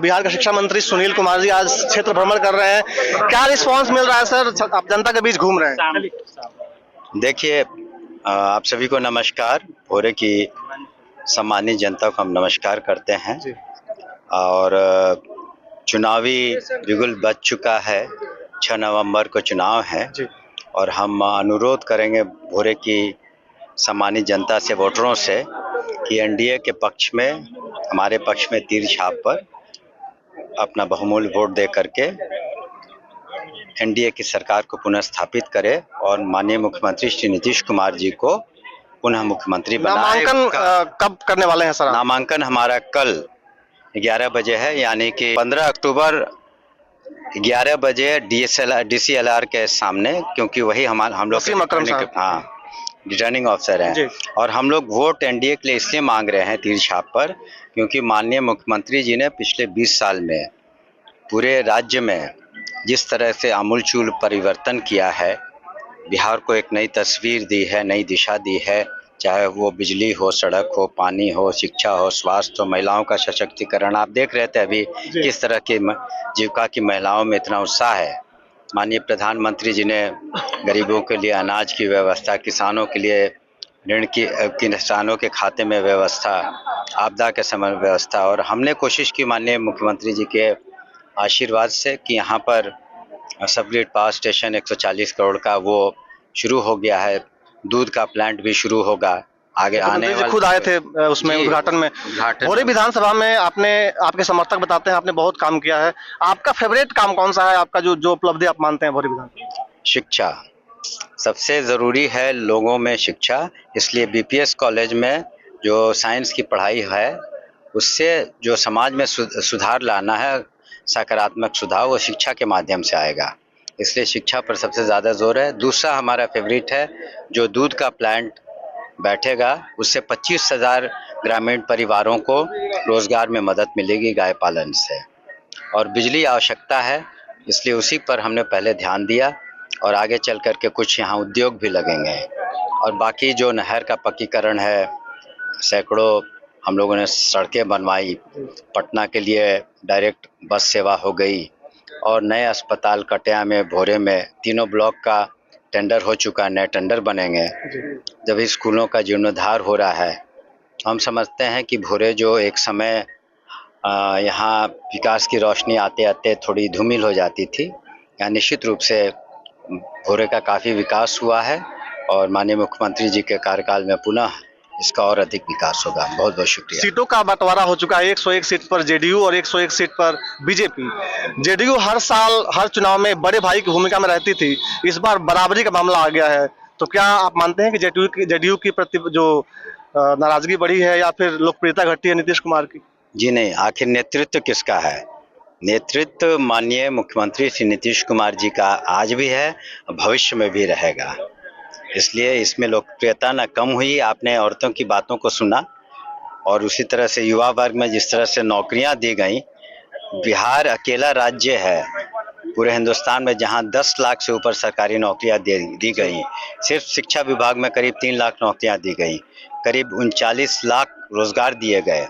बिहार के शिक्षा मंत्री सुनील कुमार जी आज क्षेत्र भ्रमण कर रहे हैं। क्या रिस्पांस मिल रहा है सर? आप जनता के बीच घूम रहे हैं। देखिए, आप सभी को नमस्कार। भोरे की सम्मानित जनता को हम नमस्कार करते हैं। और चुनावी बिगुल बज चुका है। 6 नवंबर को चुनाव है और हम अनुरोध करेंगे भोरे की सम्मानित जनता से, वोटरों से, कि एनडीए के पक्ष में, हमारे पक्ष में तीर छाप पर अपना बहुमूल्य वोट दे करके एनडीए की सरकार को पुनः स्थापित करे और माननीय मुख्यमंत्री श्री नीतीश कुमार जी को पुनः मुख्यमंत्री बनाए। नामांकन कब करने वाले हैं सर? नामांकन हमारा कल 11 बजे है, यानी कि 15 अक्टूबर 11 बजे DCLR के सामने, क्योंकि वही हम लोग रिटर्निंग ऑफिसर हैं। और हम लोग वोट एनडीए के लिए इसलिए मांग रहे हैं तीर छाप पर, क्योंकि माननीय मुख्यमंत्री जी ने पिछले 20 साल में पूरे राज्य में जिस तरह से आमूलचूल परिवर्तन किया है, बिहार को एक नई तस्वीर दी है, नई दिशा दी है, चाहे वो बिजली हो, सड़क हो, पानी हो, शिक्षा हो, स्वास्थ्य हो, महिलाओं का सशक्तिकरण। आप देख रहे थे अभी किस तरह की जीविका की महिलाओं में इतना उत्साह है। माननीय प्रधानमंत्री जी ने गरीबों के लिए अनाज की व्यवस्था, किसानों के लिए ऋण की, किसानों के खाते में व्यवस्था, आपदा के समय व्यवस्था। और हमने कोशिश की माननीय मुख्यमंत्री जी के आशीर्वाद से कि यहाँ पर सब ग्रिड पावर स्टेशन 140 करोड़ का वो शुरू हो गया है। दूध का प्लांट भी शुरू होगा आगे आने वाले। खुद आए थे उसमें उद्घाटन में। भोरे विधानसभा में आपके समर्थक बताते हैं आपने बहुत काम किया है। आपका फेवरेट काम कौन सा है? आपका जो उपलब्धि आप मानते हैं भोरे विधानसभा? शिक्षा सबसे ज़रूरी है, लोगों में शिक्षा। इसलिए बीपीएस कॉलेज में जो साइंस की पढ़ाई है, उससे जो समाज में सुधार लाना है, सकारात्मक सुधार, वो शिक्षा के माध्यम से आएगा। इसलिए शिक्षा पर सबसे ज़्यादा जोर है। दूसरा हमारा फेवरेट है, जो दूध का प्लांट बैठेगा उससे 25,000 ग्रामीण परिवारों को रोज़गार में मदद मिलेगी गाय पालन से। और बिजली आवश्यकता है, इसलिए उसी पर हमने पहले ध्यान दिया और आगे चल कर के कुछ यहाँ उद्योग भी लगेंगे। और बाकी जो नहर का पक्कीकरण है, सैकड़ों हम लोगों ने सड़कें बनवाई, पटना के लिए डायरेक्ट बस सेवा हो गई, और नए अस्पताल कटिया में, भोरे में, तीनों ब्लॉक का टेंडर हो चुका, नए टेंडर बनेंगे। जब स्कूलों का जीर्णोद्धार हो रहा है, हम समझते हैं कि भोरे जो एक समय यहाँ विकास की रोशनी आते आते थोड़ी धूमिल हो जाती थी, यहाँ निश्चित रूप से भोरे का काफ़ी विकास हुआ है और माननीय मुख्यमंत्री जी के कार्यकाल में पुनः इसका और अधिक विकास होगा। बहुत बहुत शुक्रिया। सीटों का बंटवारा हो चुका है, 101 सीट पर जेडीयू और 101 सीट पर बीजेपी। जेडीयू हर साल हर चुनाव में बड़े भाई की भूमिका में रहती थी, इस बार बराबरी का मामला आ गया है। तो क्या आप मानते हैं कि जेडीयू की प्रति जो नाराजगी बढ़ी है या फिर लोकप्रियता घटी है नीतीश कुमार की? जी नहीं, आखिर नेतृत्व किसका है? नेतृत्व माननीय मुख्यमंत्री श्री नीतीश कुमार जी का आज भी है, भविष्य में भी रहेगा। इसलिए इसमें लोकप्रियता न कम हुई। आपने औरतों की बातों को सुना, और उसी तरह से युवा वर्ग में जिस तरह से नौकरियां दी गई। बिहार अकेला राज्य है पूरे हिंदुस्तान में जहां 10 लाख से ऊपर सरकारी नौकरियां दी गई। सिर्फ शिक्षा विभाग में करीब 3 लाख नौकरियां दी गई, करीब 39 लाख रोजगार दिए गए।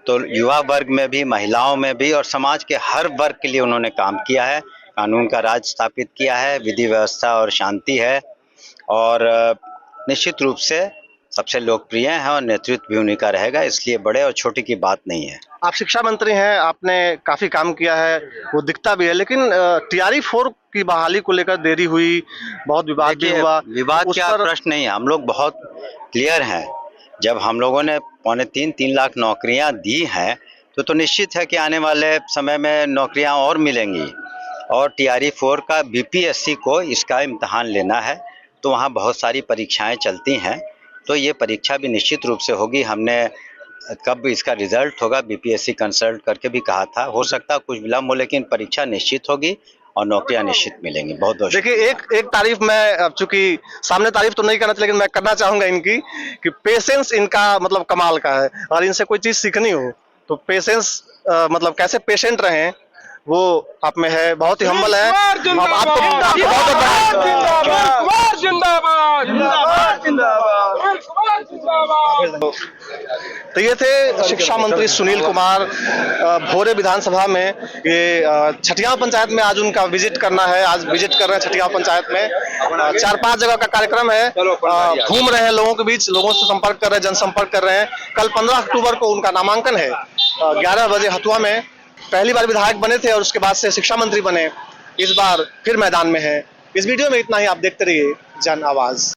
तो युवा वर्ग में भी, महिलाओं में भी, और समाज के हर वर्ग के लिए उन्होंने काम किया है। कानून का राज स्थापित किया है, विधि व्यवस्था और शांति है, और निश्चित रूप से सबसे लोकप्रिय हैं और नेतृत्व भी उन्हीं का रहेगा। इसलिए बड़े और छोटे की बात नहीं है। आप शिक्षा मंत्री हैं, आपने काफी काम किया है, वो दिखता भी है, लेकिन TRE-4 की बहाली को लेकर देरी हुई, बहुत विवाद भी हुआ। विवाद क्या प्रश्न नहीं है, हम लोग बहुत क्लियर हैं। जब हम लोगों ने 3.25 लाख नौकरियां दी हैं, तो निश्चित है कि आने वाले समय में नौकरियां और मिलेंगी। और TRE-4 का BPSC को इसका इम्तहान लेना है, तो वहाँ बहुत सारी परीक्षाएं चलती हैं, तो ये परीक्षा भी निश्चित रूप से होगी। हमने कब इसका रिजल्ट होगा BPSC कंसल्ट करके भी कहा था। हो सकता है कुछ विलम्ब हो, लेकिन परीक्षा निश्चित होगी और नौकरियां निश्चित मिलेंगी। बहुत बहुत देखिए, एक तारीफ मैं, चूंकि सामने तारीफ तो नहीं करना चाहिए, लेकिन मैं करना चाहूंगा इनकी, कि पेशेंस इनका मतलब कमाल का है। और इनसे कोई चीज सीखनी हो तो पेशेंस, मतलब कैसे पेशेंट रहें, वो आप में है। बहुत ही हम्बल है। आपको तो ये थे शिक्षा मंत्री सुनील कुमार। भोरे विधानसभा में ये छठिया पंचायत में आज उनका विजिट करना है। आज विजिट कर रहे हैं छठिया पंचायत में। 4-5 जगह का कार्यक्रम है। घूम रहे हैं लोगों के बीच, लोगों से संपर्क कर रहे हैं, जनसंपर्क कर रहे हैं। कल 15 अक्टूबर को उनका नामांकन है। 11 बजे हथुआ में पहली बार विधायक बने थे और उसके बाद से शिक्षा मंत्री बने। इस बार फिर मैदान में है। इस वीडियो में इतना ही। आप देखते रहिए जन आवाज।